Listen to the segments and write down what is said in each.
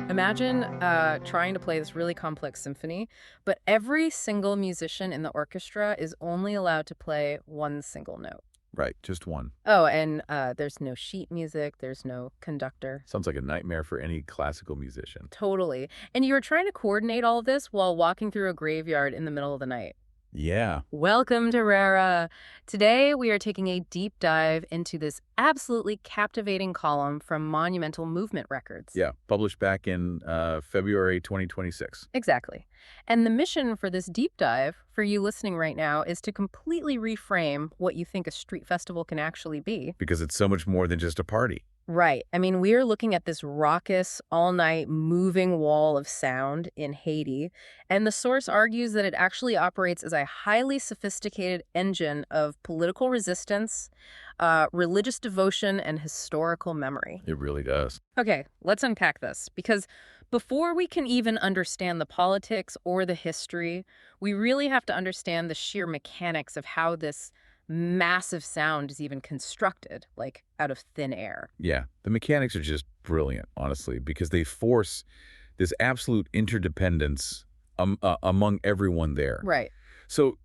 Imagine trying to play this really complex symphony, but every single musician in the orchestra is only allowed to play one single note. Right, just one. Oh, and there's no sheet music, there's no conductor. Sounds like a nightmare for any classical musician. Totally. And you're trying to coordinate all of this while walking through a graveyard in the middle of the night. Yeah. Welcome to Rara. Today we are taking a deep dive into this absolutely captivating column from Monumental Movement Records. Yeah, published back in February 2026. Exactly. And the mission for this deep dive, for you listening right now, is to completely reframe what you think a street festival can actually be. Because it's so much more than just a party. Right. I mean, we're looking at this raucous, all-night, moving wall of sound in Haiti, and the source argues that it actually operates as a highly sophisticated engine of political resistance, religious devotion, and historical memory. It really does. Okay, let's unpack this, because before we can even understand the politics or the history, we really have to understand the sheer mechanics of how this massive sound is even constructed, like out of thin air. Yeah, the mechanics are just brilliant, honestly, because they force this absolute interdependence among everyone there. Right. So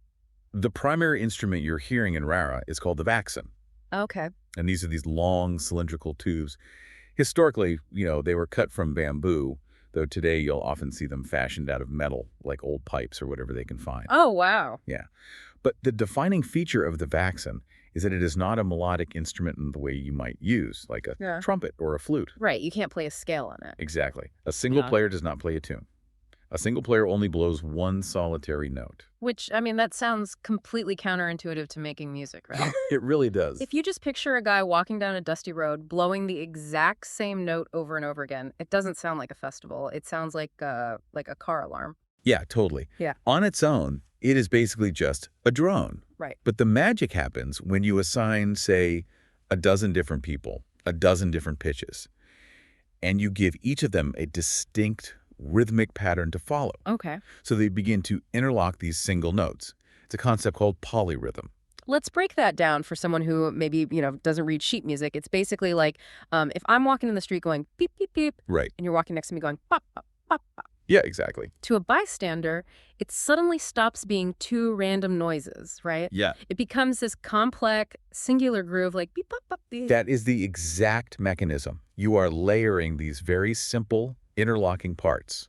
the primary instrument you're hearing in Rara is called the Vaksen. Okay. And these are these long cylindrical tubes. Historically, they were cut from bamboo, though today you'll often see them fashioned out of metal, like old pipes or whatever they can find. Oh, wow. Yeah. But the defining feature of the Vaksen is that it is not a melodic instrument in the way you might use, like a Yeah. trumpet or a flute. Right, you can't play a scale on it. Exactly. A single Yeah. player does not play a tune. A single player only blows one solitary note. Which, I mean, that sounds completely counterintuitive to making music, right? It really does. If you just picture a guy walking down a dusty road, blowing the exact same note over and over again, it doesn't sound like a festival. It sounds like a car alarm. Yeah, totally. Yeah. On its own, it is basically just a drone. Right. But the magic happens when you assign, say, a dozen different people, a dozen different pitches, and you give each of them a distinct rhythmic pattern to follow. Okay. So they begin to interlock these single notes. It's a concept called polyrhythm. Let's break that down for someone who maybe, doesn't read sheet music. It's basically like if I'm walking in the street going beep, beep, beep, Right. and you're walking next to me going pop, pop, pop, pop. Yeah, exactly. To a bystander, it suddenly stops being two random noises, right? Yeah. It becomes this complex, singular groove like beep, pop, pop, beep. That is the exact mechanism. You are layering these very simple interlocking parts.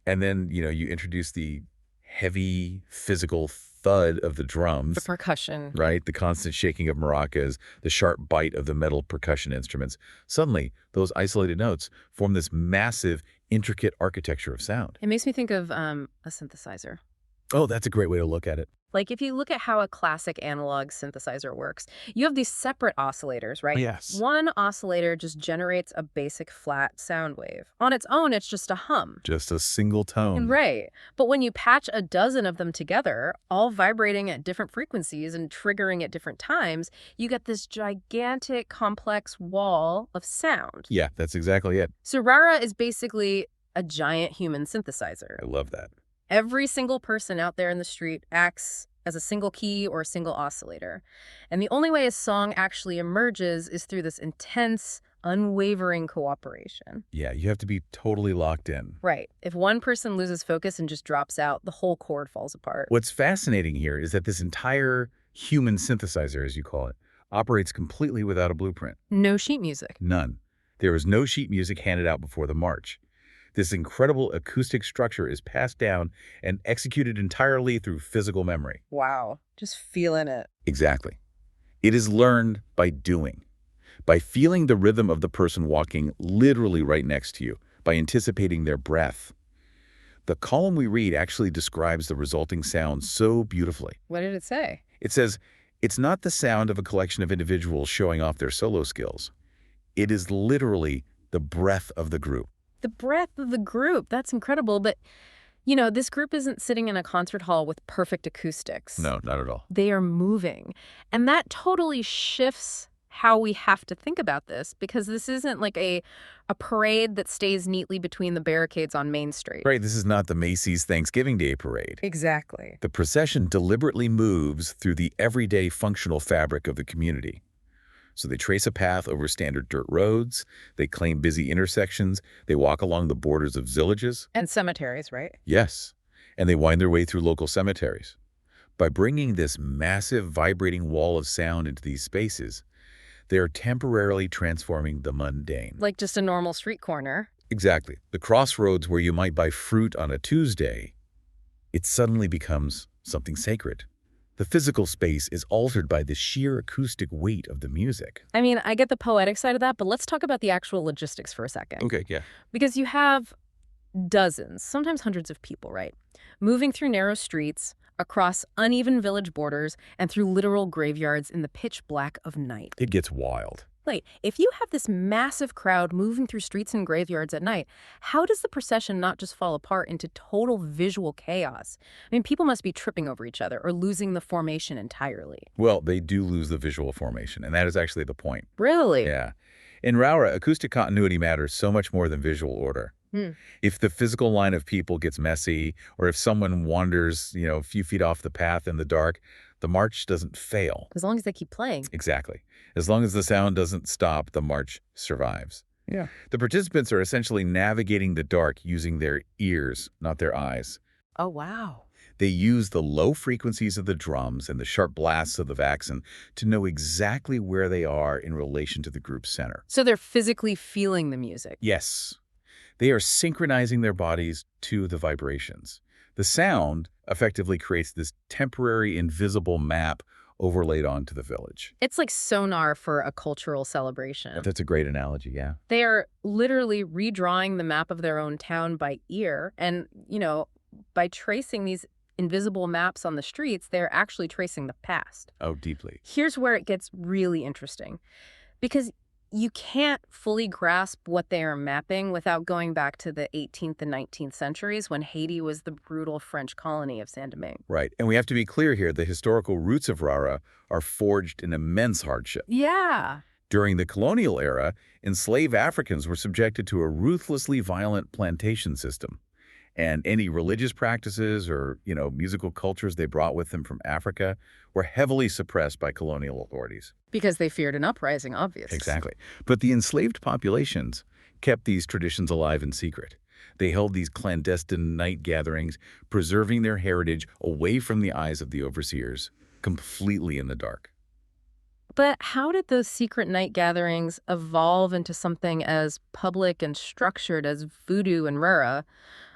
And then, you introduce the heavy physical thud of the drums. The percussion. Right? The constant shaking of maracas, the sharp bite of the metal percussion instruments. Suddenly, those isolated notes form this massive, intricate architecture of sound. It makes me think of a synthesizer. Oh, that's a great way to look at it. Like if you look at how a classic analog synthesizer works, you have these separate oscillators, right? Yes. One oscillator just generates a basic flat sound wave. On its own, it's just a hum. Just a single tone. Right. But when you patch a dozen of them together, all vibrating at different frequencies and triggering at different times, you get this gigantic, complex wall of sound. Yeah, that's exactly it. So Rara is basically a giant human synthesizer. I love that. Every single person out there in the street acts as a single key or a single oscillator. And the only way a song actually emerges is through this intense, unwavering cooperation. Yeah, you have to be totally locked in. Right. If one person loses focus and just drops out, the whole chord falls apart. What's fascinating here is that this entire human synthesizer, as you call it, operates completely without a blueprint. No sheet music. None. There is no sheet music handed out before the march. This incredible acoustic structure is passed down and executed entirely through physical memory. Wow. Just feeling it. Exactly. It is learned by doing, by feeling the rhythm of the person walking literally right next to you, by anticipating their breath. The column we read actually describes the resulting sound so beautifully. What did it say? It says, it's not the sound of a collection of individuals showing off their solo skills. It is literally the breath of the group. The breadth of the group. That's incredible. But, this group isn't sitting in a concert hall with perfect acoustics. No, not at all. They are moving. And that totally shifts how we have to think about this, because this isn't like a parade that stays neatly between the barricades on Main Street. Right, this is not the Macy's Thanksgiving Day Parade. Exactly. The procession deliberately moves through the everyday functional fabric of the community. So they trace a path over standard dirt roads, they claim busy intersections, they walk along the borders of villages. And cemeteries, right? Yes, and they wind their way through local cemeteries. By bringing this massive vibrating wall of sound into these spaces, they are temporarily transforming the mundane. Like just a normal street corner. Exactly. The crossroads where you might buy fruit on a Tuesday, it suddenly becomes something sacred. The physical space is altered by the sheer acoustic weight of the music. I mean, I get the poetic side of that, but let's talk about the actual logistics for a second. Okay, yeah. Because you have dozens, sometimes hundreds of people, right? Moving through narrow streets, across uneven village borders, and through literal graveyards in the pitch black of night. It gets wild. Wait, if you have this massive crowd moving through streets and graveyards at night, how does the procession not just fall apart into total visual chaos? I mean, people must be tripping over each other or losing the formation entirely. Well, they do lose the visual formation, and that is actually the point. Really? Yeah. In Rara, acoustic continuity matters so much more than visual order. Hmm. If the physical line of people gets messy, or if someone wanders, a few feet off the path in the dark, the march doesn't fail. As long as they keep playing. Exactly. As long as the sound doesn't stop, the march survives. Yeah. The participants are essentially navigating the dark using their ears, not their eyes. Oh, wow. They use the low frequencies of the drums and the sharp blasts of the Vaksen to know exactly where they are in relation to the group's center. So they're physically feeling the music. Yes. They are synchronizing their bodies to the vibrations. The sound effectively creates this temporary invisible map overlaid onto the village. It's like sonar for a cultural celebration. That's a great analogy, yeah. They are literally redrawing the map of their own town by ear. And, by tracing these invisible maps on the streets, they're actually tracing the past. Oh, deeply. Here's where it gets really interesting. Because you can't fully grasp what they are mapping without going back to the 18th and 19th centuries when Haiti was the brutal French colony of Saint-Domingue. Right. And we have to be clear here, the historical roots of Rara are forged in immense hardship. Yeah. During the colonial era, enslaved Africans were subjected to a ruthlessly violent plantation system. And any religious practices or, musical cultures they brought with them from Africa were heavily suppressed by colonial authorities. Because they feared an uprising, obviously. Exactly. But the enslaved populations kept these traditions alive in secret. They held these clandestine night gatherings, preserving their heritage away from the eyes of the overseers, completely in the dark. But how did those secret night gatherings evolve into something as public and structured as voodoo and Rara?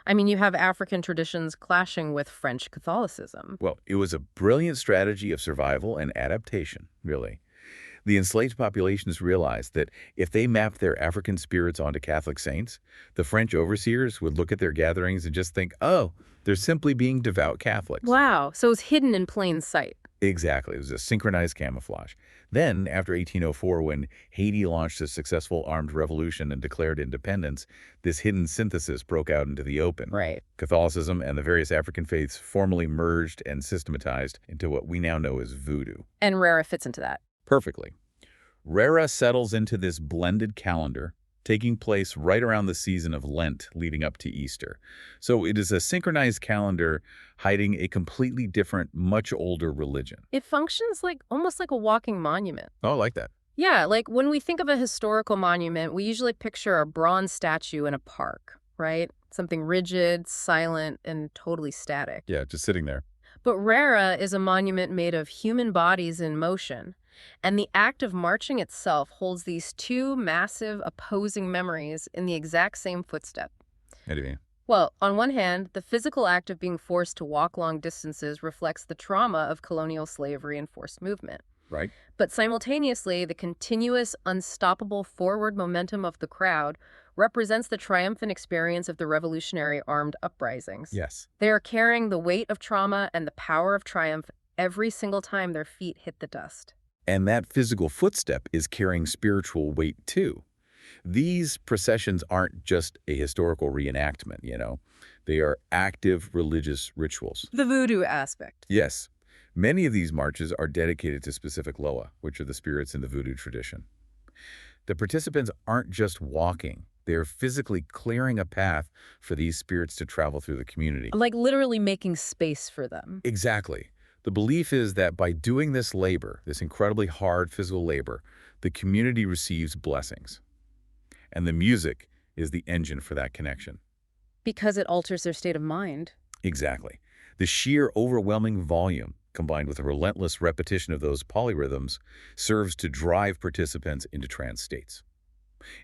I mean, you have African traditions clashing with French Catholicism. Well, it was a brilliant strategy of survival and adaptation, really. The enslaved populations realized that if they mapped their African spirits onto Catholic saints, the French overseers would look at their gatherings and just think, oh, they're simply being devout Catholics. Wow, so it was hidden in plain sight. Exactly. It was a synchronized camouflage. Then, after 1804, when Haiti launched a successful armed revolution and declared independence, this hidden synthesis broke out into the open. Right. Catholicism and the various African faiths formally merged and systematized into what we now know as voodoo. And Rara fits into that. Perfectly. Rara settles into this blended calendar, taking place right around the season of Lent leading up to Easter. So it is a synchronized calendar hiding a completely different, much older religion. It functions almost like a walking monument. Oh, I like that. Yeah, like when we think of a historical monument, we usually picture a bronze statue in a park, right? Something rigid, silent, and totally static. Yeah, just sitting there. But Rara is a monument made of human bodies in motion. And the act of marching itself holds these two massive opposing memories in the exact same footstep. What do you mean? Well, on one hand, the physical act of being forced to walk long distances reflects the trauma of colonial slavery and forced movement. Right. But simultaneously, the continuous, unstoppable forward momentum of the crowd represents the triumphant experience of the revolutionary armed uprisings. Yes. They are carrying the weight of trauma and the power of triumph every single time their feet hit the dust. And that physical footstep is carrying spiritual weight, too. These processions aren't just a historical reenactment, They are active religious rituals. The voodoo aspect. Yes. Many of these marches are dedicated to specific loa, which are the spirits in the voodoo tradition. The participants aren't just walking. They are physically clearing a path for these spirits to travel through the community. Like literally making space for them. Exactly. The belief is that by doing this labor, this incredibly hard physical labor, The community receives blessings, and the music is the engine for that connection. Because it alters their state of mind. Exactly. The sheer overwhelming volume, combined with a relentless repetition of those polyrhythms, serves to drive participants into trance states.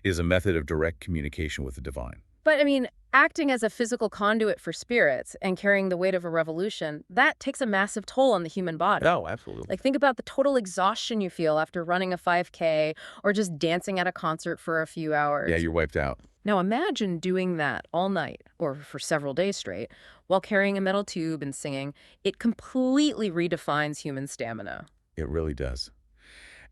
It is a method of direct communication with the divine. But, I mean, acting as a physical conduit for spirits and carrying the weight of a revolution, that takes a massive toll on the human body. Oh, absolutely. Like, think about the total exhaustion you feel after running a 5K or just dancing at a concert for a few hours. Yeah, you're wiped out. Now imagine doing that all night, or for several days straight, while carrying a metal tube and singing. It completely redefines human stamina. It really does.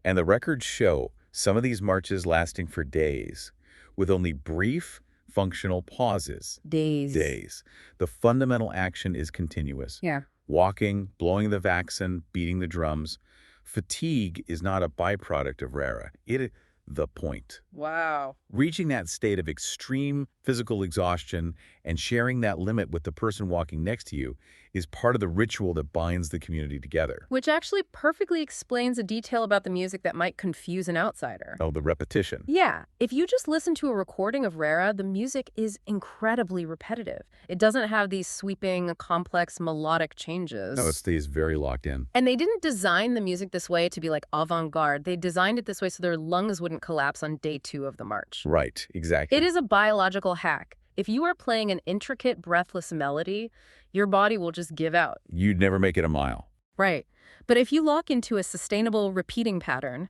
And the records show some of these marches lasting for days, with only brief, functional pauses. Days. The fundamental action is continuous. Yeah. Walking, blowing the Vaksen, beating the drums. Fatigue is not a byproduct of Rara. It is the point. Wow. Reaching that state of extreme physical exhaustion and sharing that limit with the person walking next to you is part of the ritual that binds the community together. Which actually perfectly explains a detail about the music that might confuse an outsider. Oh, the repetition. Yeah, if you just listen to a recording of Rara, the music is incredibly repetitive. It doesn't have these sweeping, complex, melodic changes. No, it stays very locked in. And they didn't design the music this way to be like avant-garde. They designed it this way so their lungs wouldn't collapse on day 2 of the march. Right, exactly. It is a biological hack. If you are playing an intricate, breathless melody, your body will just give out. You'd never make it a mile. Right. But if you lock into a sustainable repeating pattern,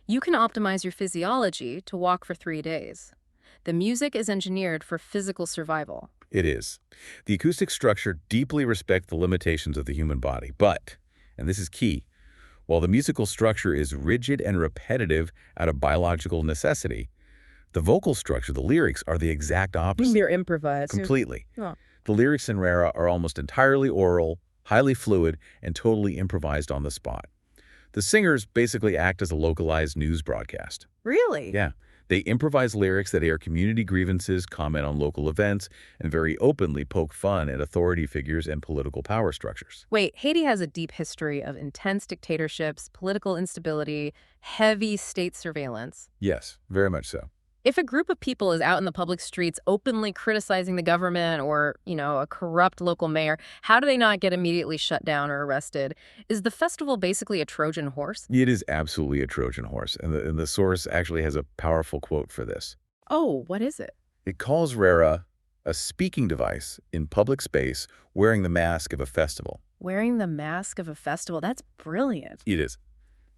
you can optimize your physiology to walk for 3 days. The music is engineered for physical survival. It is. The acoustic structure deeply respects the limitations of the human body, but, and this is key, while the musical structure is rigid and repetitive out of biological necessity, the vocal structure, the lyrics, are the exact opposite. They're improvised. Completely. Oh. The lyrics in Rara are almost entirely oral, highly fluid, and totally improvised on the spot. The singers basically act as a localized news broadcast. Really? Yeah. They improvise lyrics that air community grievances, comment on local events, and very openly poke fun at authority figures and political power structures. Wait, Haiti has a deep history of intense dictatorships, political instability, heavy state surveillance. Yes, very much so. If a group of people is out in the public streets openly criticizing the government or, a corrupt local mayor, how do they not get immediately shut down or arrested? Is the festival basically a Trojan horse? It is absolutely a Trojan horse, and the source actually has a powerful quote for this. Oh, what is it? It calls Rara a speaking device in public space wearing the mask of a festival. Wearing the mask of a festival? That's brilliant. It is.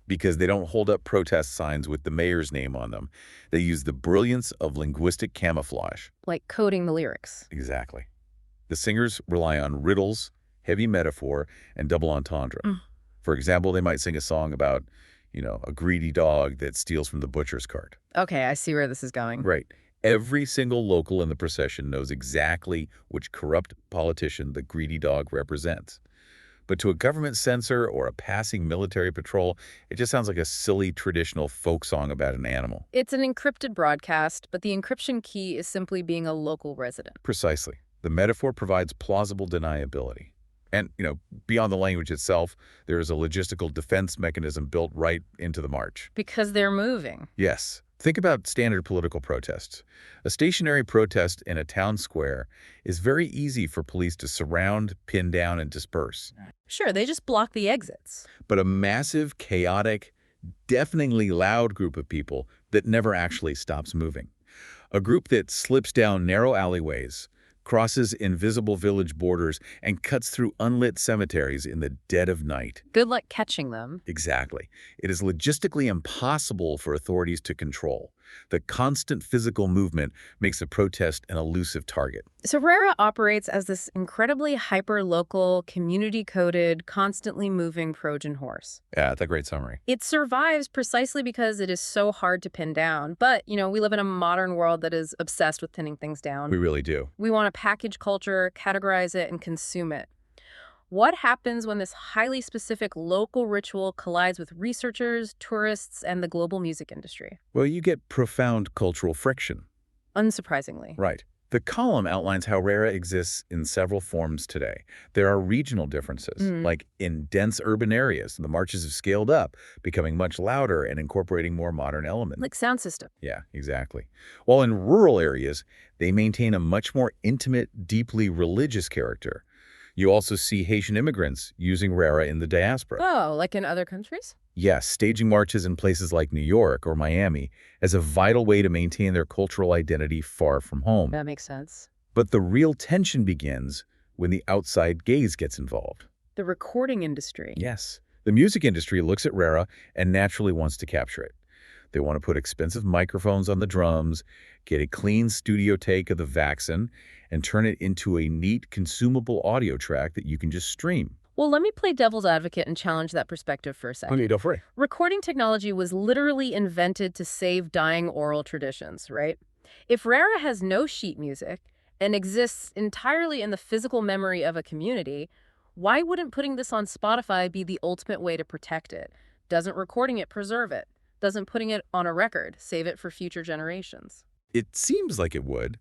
Because they don't hold up protest signs with the mayor's name on them. They use the brilliance of linguistic camouflage. Like coding the lyrics. Exactly. The singers rely on riddles, heavy metaphor, and double entendre. For example, they might sing a song about, a greedy dog that steals from the butcher's cart. Okay, I see where this is going. Right. Every single local in the procession knows exactly which corrupt politician the greedy dog represents. But to a government censor or a passing military patrol, it just sounds like a silly traditional folk song about an animal. It's an encrypted broadcast, but the encryption key is simply being a local resident. Precisely. The metaphor provides plausible deniability. And, beyond the language itself, there is a logistical defense mechanism built right into the march. Because they're moving. Yes. Think about standard political protests. A stationary protest in a town square is very easy for police to surround, pin down, and disperse. Sure, they just block the exits. But a massive, chaotic, deafeningly loud group of people that never actually stops moving. A group that slips down narrow alleyways, crosses invisible village borders, and cuts through unlit cemeteries in the dead of night. Good luck catching them. Exactly. It is logistically impossible for authorities to control. The constant physical movement makes a protest an elusive target. So Rara operates as this incredibly hyper-local, community-coded, constantly moving Trojan horse. Yeah, that's a great summary. It survives precisely because it is so hard to pin down. But, we live in a modern world that is obsessed with pinning things down. We really do. We want to package culture, categorize it, and consume it. What happens when this highly specific local ritual collides with researchers, tourists, and the global music industry? Well, you get profound cultural friction. Unsurprisingly. Right. The column outlines how Rara exists in several forms today. There are regional differences, Mm, like in dense urban areas, the marches have scaled up, becoming much louder and incorporating more modern elements. like sound system. Yeah, exactly. While in rural areas, they maintain a much more intimate, deeply religious character. You also see Haitian immigrants using Rara in the diaspora. Oh, like in other countries? Yes, staging marches in places like New York or Miami as a vital way to maintain their cultural identity far from home. That makes sense. But the real tension begins when the outside gaze gets involved. The recording industry. Yes, the music industry looks at Rara and naturally wants to capture it. They want to put expensive microphones on the drums, get a clean studio take of the Vaksen, and turn it into a neat, consumable audio track that you can just stream. Well, let me play devil's advocate and challenge that perspective for a second. Okay, go for it. Recording technology was literally invented to save dying oral traditions, right? If Rara has no sheet music and exists entirely in the physical memory of a community, why wouldn't putting this on Spotify be the ultimate way to protect it? Doesn't recording it preserve it? Doesn't putting it on a record save it for future generations? It seems like it would,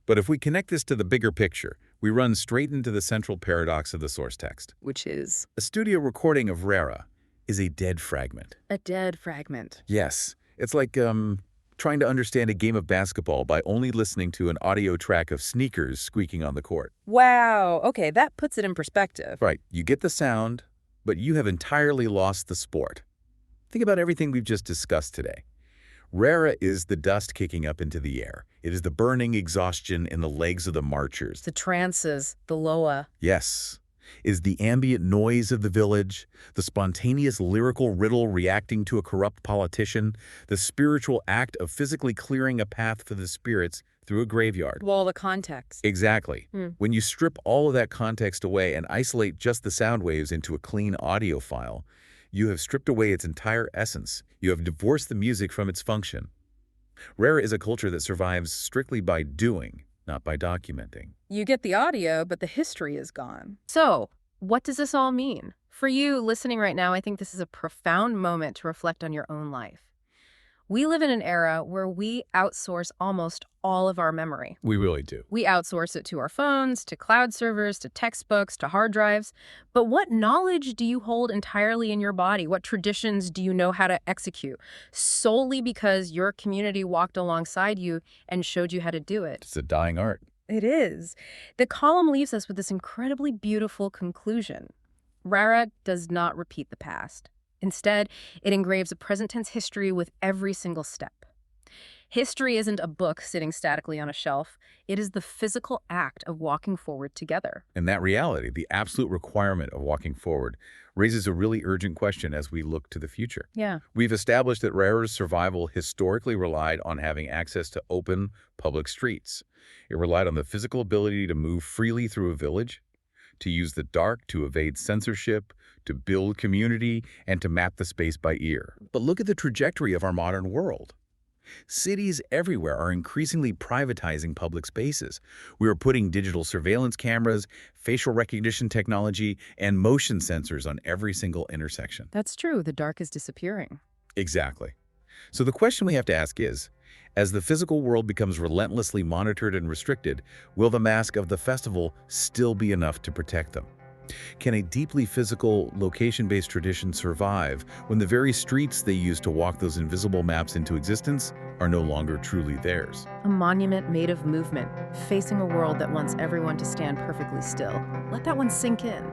but if we connect this to the bigger picture, we run straight into the central paradox of the source text. Which is A studio recording of Rara is a dead fragment. a dead fragment. Yes, it's like trying to understand a game of basketball by only listening to an audio track of sneakers squeaking on the court. Wow, okay, that puts it in perspective. Right, you get the sound, but you have entirely lost the sport. Think about everything we've just discussed today. Rara is the dust kicking up into the air. It is the burning exhaustion in the legs of the marchers. The trances, the loa. Yes, it is the ambient noise of the village, the spontaneous lyrical riddle reacting to a corrupt politician, the spiritual act of physically clearing a path for the spirits through a graveyard. Well, the context. Exactly. Hmm. When you strip all of that context away and isolate just the sound waves into a clean audio file, you have stripped away its entire essence. You have divorced the music from its function. Rara is a culture that survives strictly by doing, not by documenting. You get the audio, but the history is gone. So, what does this all mean? For you listening right now, I think this is a profound moment to reflect on your own life. We live in an era where we outsource almost all of our memory. We really do. We outsource it to our phones, to cloud servers, to textbooks, to hard drives. But what knowledge do you hold entirely in your body? What traditions do you know how to execute? Solely because your community walked alongside you and showed you how to do it. It's a dying art. It is. The column leaves us with this incredibly beautiful conclusion. Rara does not repeat the past. Instead, it engraves a present tense history with every single step. History isn't a book sitting statically on a shelf. It is the physical act of walking forward together. And that reality, the absolute requirement of walking forward, raises a really urgent question as we look to the future. Yeah. We've established that Rara's survival historically relied on having access to open, public streets. It relied on the physical ability to move freely through a village, to use the dark to evade censorship, to build community, and to map the space by ear. But look at the trajectory of our modern world. Cities everywhere are increasingly privatizing public spaces. We are putting digital surveillance cameras, facial recognition technology, and motion sensors on every single intersection. That's true. The dark is disappearing. Exactly. So the question we have to ask is, as the physical world becomes relentlessly monitored and restricted, will the mask of the festival still be enough to protect them? Can a deeply physical, location-based tradition survive when the very streets they use to walk those invisible maps into existence are no longer truly theirs? A monument made of movement, facing a world that wants everyone to stand perfectly still. Let that one sink in.